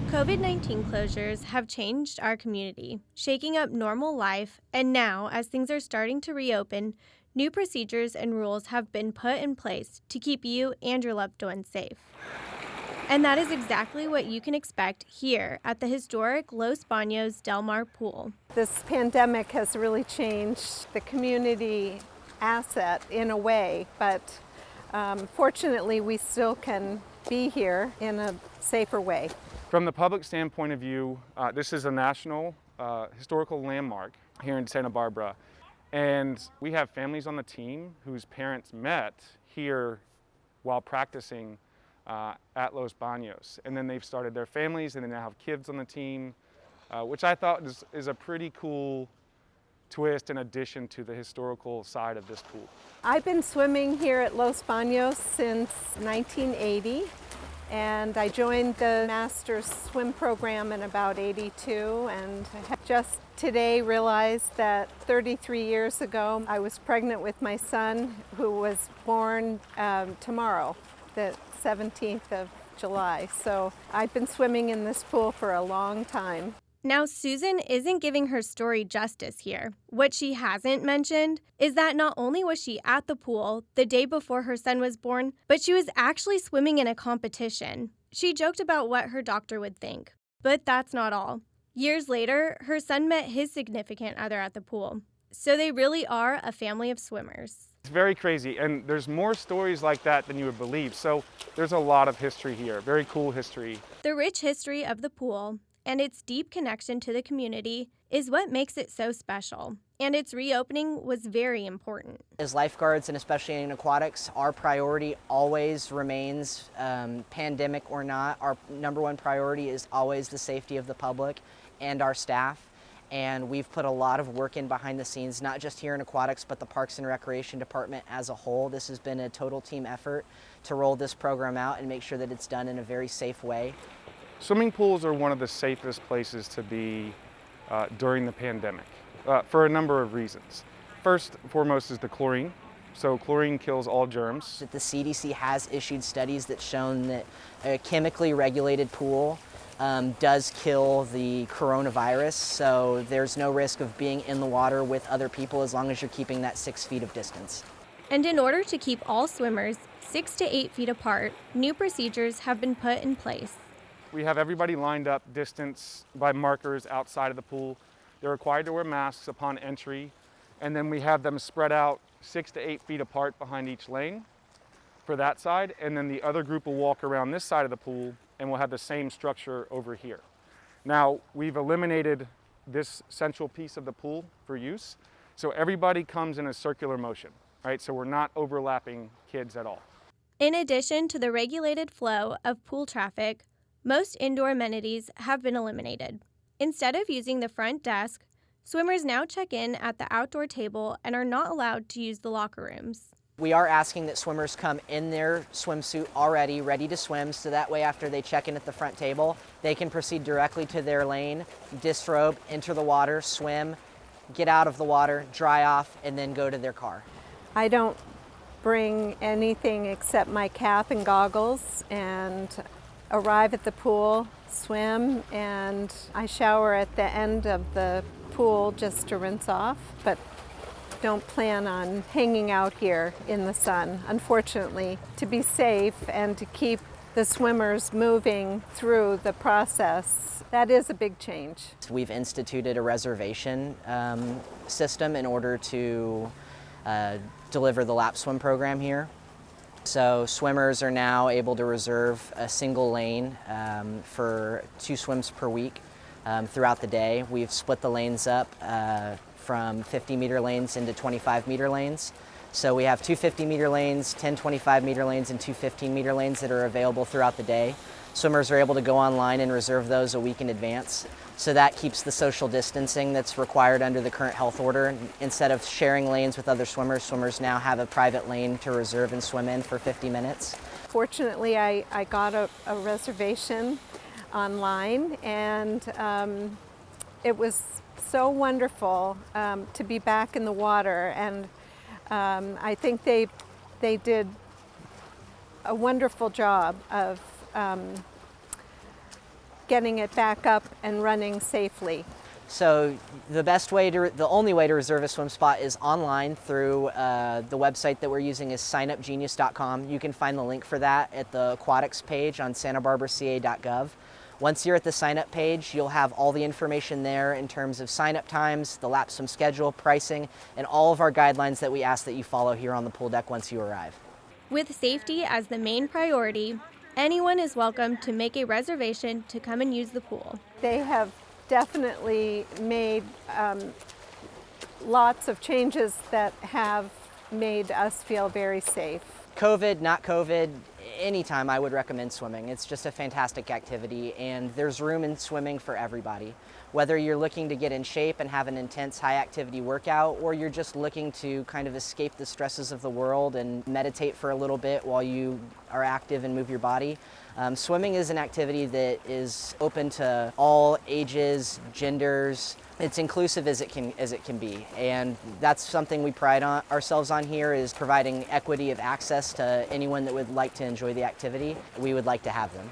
COVID-19 closures have changed our community, shaking up normal life, and now, as things are starting to reopen, new procedures and rules have been put in place to keep you and your loved ones safe. And that is exactly what you can expect here at the historic Los Banos Del Mar Pool. This pandemic has really changed the community asset in a way, but fortunately we still can be here in a safer way. From the public standpoint of view, this is a national historical landmark here in Santa Barbara. And we have families on the team whose parents met here while practicing at Los Banos. And then they've started their families and they now have kids on the team, which I thought is a pretty cool twist in addition to the historical side of this pool. I've been swimming here at Los Banos since 1980. And I joined the master's swim program in about '82, and I have just today realized that 33 years ago I was pregnant with my son, who was born tomorrow, the 17th of July. So I've been swimming in this pool for a long time. Now, Susan isn't giving her story justice here. What she hasn't mentioned is that not only was she at the pool the day before her son was born, but she was actually swimming in a competition. She joked about what her doctor would think. But that's not all. Years later, her son met his significant other at the pool. So they really are a family of swimmers. It's very crazy, and there's more stories like that than you would believe. So there's a lot of history here, very cool history. The rich history of the pool and its deep connection to the community is what makes it so special. And its reopening was very important. As lifeguards, and especially in aquatics, our priority always remains, pandemic or not, our number one priority is always the safety of the public and our staff. And we've put a lot of work in behind the scenes, not just here in aquatics, but the Parks and Recreation Department as a whole. This has been a total team effort to roll this program out and make sure that it's done in a very safe way. Swimming pools are one of the safest places to be during the pandemic for a number of reasons. First and foremost is the chlorine. So chlorine kills all germs. The CDC has issued studies that shown that a chemically regulated pool does kill the coronavirus, so there's no risk of being in the water with other people as long as you're keeping that 6 feet of distance. And in order to keep all swimmers 6 to 8 feet apart, new procedures have been put in place. We have everybody lined up distance by markers outside of the pool. They're required to wear masks upon entry, and then we have them spread out 6 to 8 feet apart behind each lane for that side, and then the other group will walk around this side of the pool and we'll have the same structure over here. Now, we've eliminated this central piece of the pool for use, so everybody comes in a circular motion, right? So we're not overlapping kids at all. In addition to the regulated flow of pool traffic, most indoor amenities have been eliminated. Instead of using the front desk, swimmers now check in at the outdoor table and are not allowed to use the locker rooms. We are asking that swimmers come in their swimsuit already, ready to swim, so that way after they check in at the front table, they can proceed directly to their lane, disrobe, enter the water, swim, get out of the water, dry off, and then go to their car. I don't bring anything except my cap and goggles, and arrive at the pool, swim, and I shower at the end of the pool just to rinse off, but don't plan on hanging out here in the sun, unfortunately. To be safe and to keep the swimmers moving through the process, that is a big change. We've instituted a reservation system in order to deliver the lap swim program here. So swimmers are now able to reserve a single lane for 2 swims per week throughout the day. We've split the lanes up from 50-meter lanes into 25-meter lanes. So we have 2 50-meter lanes, 10 25-meter lanes, and 2 15-meter lanes that are available throughout the day. Swimmers are able to go online and reserve those a week in advance. So that keeps the social distancing that's required under the current health order. Instead of sharing lanes with other swimmers, swimmers now have a private lane to reserve and swim in for 50 minutes. Fortunately, I got a reservation online, and it was so wonderful to be back in the water, and I think they did a wonderful job of getting it back up and running safely? So the only way to reserve a swim spot is online through the website that we're using is signupgenius.com. You can find the link for that at the aquatics page on santabarbaraca.gov. Once you're at the sign up page, you'll have all the information there in terms of sign up times, the lap swim schedule, pricing, and all of our guidelines that we ask that you follow here on the pool deck once you arrive. With safety as the main priority, anyone is welcome to make a reservation to come and use the pool. They have definitely made lots of changes that have made us feel very safe. COVID, not COVID, anytime I would recommend swimming. It's just a fantastic activity, and there's room in swimming for everybody. Whether you're looking to get in shape and have an intense high activity workout, or you're just looking to kind of escape the stresses of the world and meditate for a little bit while you are active and move your body. Swimming is an activity that is open to all ages, genders. It's inclusive as it can be, and that's something we pride ourselves on here, is providing equity of access to anyone that would like to enjoy the activity. We would like to have them.